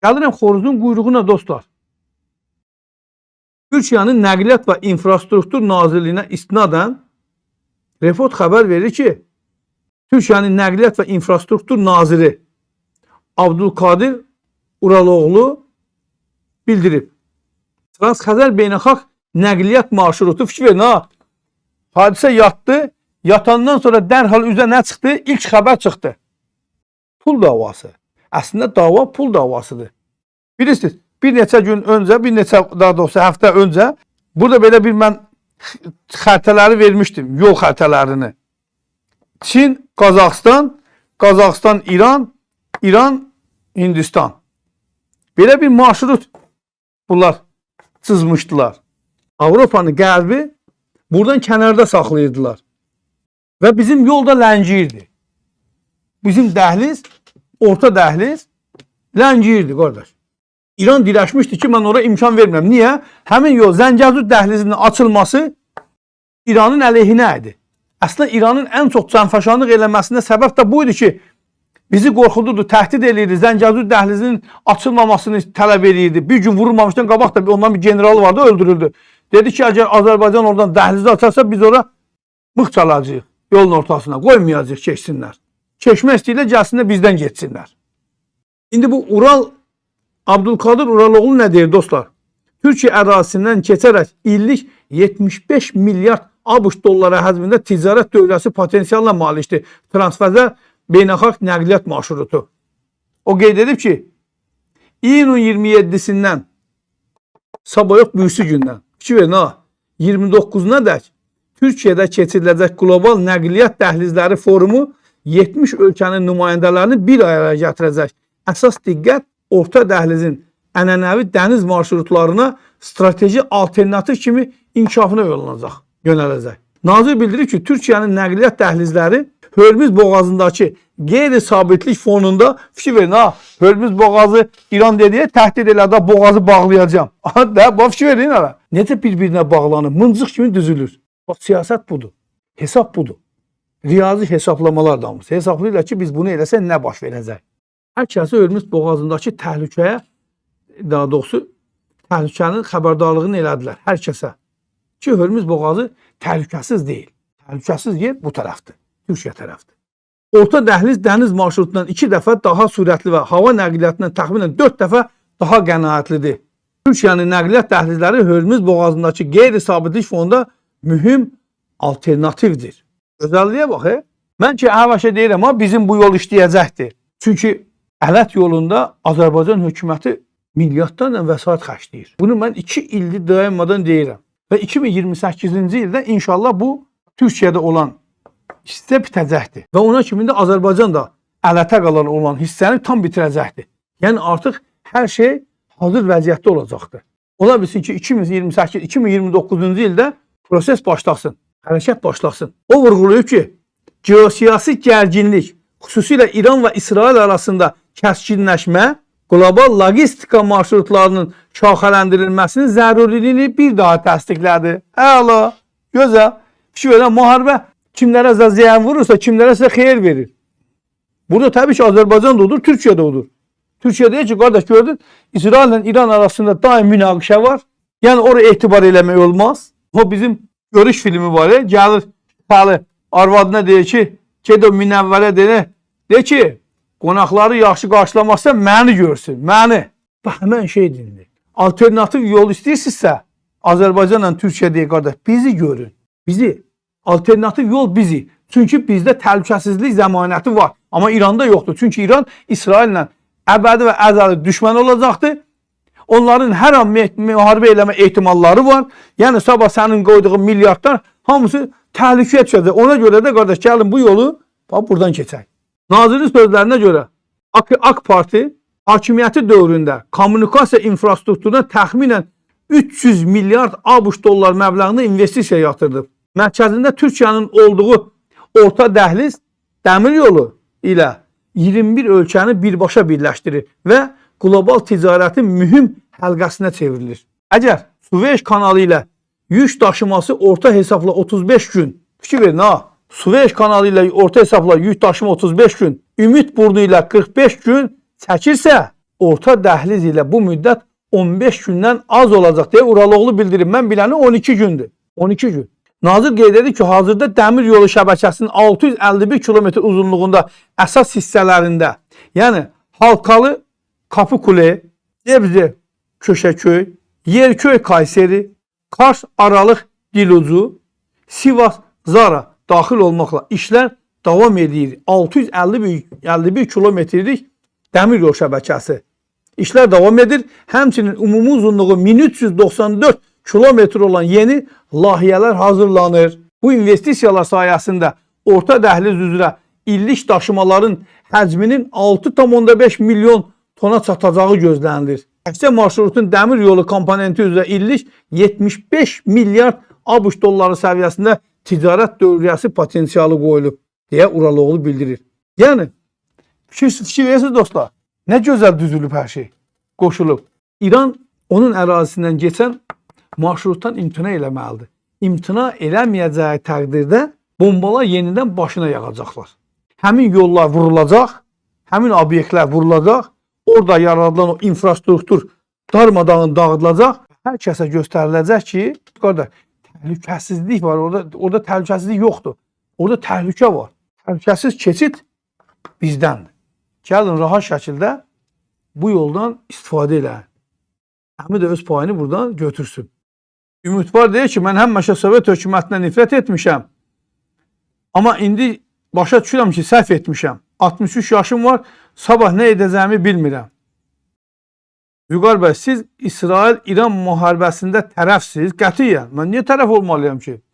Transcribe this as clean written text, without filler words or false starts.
Gəlirəm xoruzun quyruğuna dostlar. Türkiyənin Nəqliyyat və İnfrastruktur Nazirliyinə istinadən Report xəbər verir ki, Türkiyənin Nəqliyyat və İnfrastruktur Naziri Abdülkadir Uraloğlu bildirib. Transxəzər beynəlxalq nəqliyyat marşrutu fikir verin ha. Hadisə yatdı. Yatandan sonra dərhal üzə nə çıxdı? İlk xəbər çıxdı. Pul davası. Əslində dava pul davasıdır. Bilirsiniz, bir neçə gün öncə, daha doğrusu həftə öncə burada belə bir mən xəritələri vermişdim. Yol xəritələrini. Çin, Qazaxıstan, Qazaxıstan, İran, İran, Hindistan. Belə bir marşrut bunlar çizmişdilər. Avropanın qərbi buradan kənarda saxlayırdılar. Və bizim yolda ləngiyirdi. Bizim dəhliz, orta dəhliz ləngiyirdi qardaş. İran dirəşmişdi ki, mən oraya imkan vermirəm. Niyə? Həmin yol Zəngəzur dəhlizinin açılması İranın əleyhinə idi. Əslində İranın ən çox canfəşanlıq eləməsində səbəb də bu idi ki, bizi qorxudurdu, təhdid eləyirdi. Zəngəzur dəhlizinin açılmamasını tələb eləyirdi. Bir gün vurulmamışdan qabaq da ondan bir general vardı, öldürüldü. Dedi ki, əgər Azərbaycan oradan dəhlizi açarsa biz ora mıx çalacağıq yolun ortasına. Qoymayacağıq keçsinlər. Keçmək istəyirlər, gəlsinlər bizdən geçsinlər. İndi bu Abdülkadir Uraloğlu nə deyir dostlar? Türkiyə ərazisindən keçərək illik 75 milyard ABŞ dolları həcmində ticarət dövləsi potensialına malikdir. Transxəzər beynəlxalq nəqliyyat marşrutu. O qeyd edib ki, iyunun 27-sindən sabah yox, büyüsü gündən, 29-una dək Türkiyədə keçiriləcək qlobal nəqliyyat dəhlizləri forumu 70 ölkənin nümayəndələrini bir araya gətirəcək. Əsas diqqət orta dəhlizin ənənəvi dəniz marşrutlarına strateji alternativ kimi inkişafına yönələcək. Nazir bildirir ki, Türkiyənin nəqliyyat dəhlizləri Hörmüz boğazındakı qeyri-sabitlik fonunda fikir verin ha. Hörmüz boğazı İran dediyə təhdid elədə boğazı bağlayacağım. Bax fikir verin hala. Necə bir-birinə bağlanır? Mıncıq kimi düzülür. Bax siyasət budur. Hesab budur. Riyazi hesablamalar da olmuş. Hesablayırlar ki, biz bunu eləsə nə baş verəcək? Hər kəsi Hörmüz boğazındakı təhlükəyə, daha doğrusu təhlükənin xəbərdarlığını elədilər. Hər kəsə. Ki, Hörmüz boğazı təhlükəsiz deyil. Təhlükəsiz yer bu tərəfdir. Türkiyə tərəfdir. Orta dəhliz dəniz marşrutundan 2 dəfə daha sürətli və hava nəqliyyatından təxminən 4 dəfə daha qənaətlidir. Türkiyənin nəqliyyat dəhlizləri Hörmüz boğazındakı qeyri-sabitlik fonunda mühüm alternativdir. Özəlliyə bax, mən ki, həvəşə deyirəm, amma bizim bu yol işləyəcəkdir. Çünki Ələt yolunda Azərbaycan hökuməti milyardlarla vəsait xərcləyir. Bunu mən 2 ildir dayanmadan deyirəm. Və 2028-ci ildə inşallah bu Türkiyədə olan hissə bitəcəkdir. Və ona kimi də Azərbaycan da Ələtə qalan olan hissəni tam bitirəcəkdir. Yəni artıq hər şey hazır vəziyyətdə olacaqdır. Ola bilsin ki 2028-2029-cu ildə proses başlasın, hərəkət başlasın. O vurğulayıb ki, geosiyasi gərginlik, xüsusilə İran və İsrail arasında kəskinləşmə, qlobal logistika marşrutlarının şaxələndirilməsinin zəruriliyi bir daha təsdiqlədi. Əla, gözəl. Fikir verən müharibə kimlərə ziyan vurursa, kimlərə sizə xeyir verir. Burada təbii ki, Azərbaycan da odur, Türkiyə də odur. Türkiyə deyir ki, qardaş gördün, İsrail ilə İran arasında daim münaqişə var. Yəni oraya etibar eləmək olmaz. O bizim görüş filmi var, gəlir, arvadına deyir ki, o minəvvələ deyir ki, qonaqları yaxşı qarşılamazsa məni görsün, məni. Bax, həmən şey dindir. Alternativ yol istəyirsinizsə, Azərbaycanla Türkiyə deyir, qardaş, bizi görün, bizi. Alternativ yol bizi. Çünki bizdə təhlükəsizlik zəmanəti var. Amma İranda yoxdur. Çünki İran İsraillə əbədi və əzəli düşmən olacaqdır. Onların hər an müharibə eləmə ehtimalları var. Yəni sabah sənin qoyduğun milyardlar hamısı təhlükəyə düşəcək. Ona görə də qardaş gəlin bu yolu buradan keçək. Nazirin sözlərinə görə AK Parti hakimiyyəti dövründə kommunikasiya infrastrukturuna təxminən 300 milyard ABŞ dollar məbləğində investisiya yatırdı. Mərkəzində Türkiyənin olduğu orta dəhliz dəmir yolu ilə 21 ölkəni birbaşa birləşdirir və qlobal ticarətin mühüm həlqəsinə çevrilir. Əgər Süveyş kanalı ilə yük daşıması orta hesabla 35 gün, fikir verin ha, Süveyş kanalı ilə orta hesabla yük daşıma 35 gün, Ümid burnu ilə 45 gün çəkirsə, orta dəhliz ilə bu müddət 15 gündən az olacaq deyə Uraloğlu bildirib. Mən biləni 12 gündür. 12 gün. Nazir qeyd edir ki, hazırda dəmir yolu şəbəkəsinin 651 kilometr uzunluğunda əsas hissələrində, yəni Halkalı, Kapıkule, Gebze, Köşəköy, Yerköy, Kayseri, Kars, Aralıq, Dilucu, Sivas, Zara daxil olmaqla işlər davam edir. 651 kilometrlik dəmir yol şəbəkəsi. İşlər davam edir. Həmçinin ümumi uzunluğu 1394 kilometr olan yeni layihələr hazırlanır. Bu investisiyalar sayəsində orta dəhliz üzrə illik daşımaların həcminin 6,5 milyon tona çatacağı gözlənilir. Təkcə marşrutun dəmir yolu komponenti üzrə illik 75 milyard ABŞ dolları səviyyəsində ticarət dövriyyəsi potensialı qoyulub, deyə Uraloğlu bildirir. Yəni, fikir verirsiniz dostlar, nə gözəl düzülüb hər şey, qoşulub. İran onun ərazisindən keçən marşrutdan imtina eləməlidir. İmtina eləməyəcəyi təqdirdə bombalar yenidən başına yağacaqlar. Həmin yollar vurulacaq, həmin obyektlər vurulacaq, orada yaradılan o infrastruktur darmadağın dağıdılacaq. Hər kəsə göstəriləcək ki, qardaş, təhlükəsizlik var, orada təhlükəsizlik yoxdur. Orada təhlükə var. Təhlükəsiz keçid bizdəndir. Gəlin, rahat şəkildə bu yoldan istifadə elə. Həmi də öz payını buradan götürsün. Ümid var deyir ki, mən həmişə Sovet hökumətinə nifrət etmişəm. Amma indi başa düşürəm ki, səhv etmişəm. 63 yaşım var, sabah nə edəcəyimi bilmirəm. Vüqar bəy, siz İsrail-İran müharibəsində tərəfsiz, qətiyyən. Mən niyə tərəf olmalıyam ki?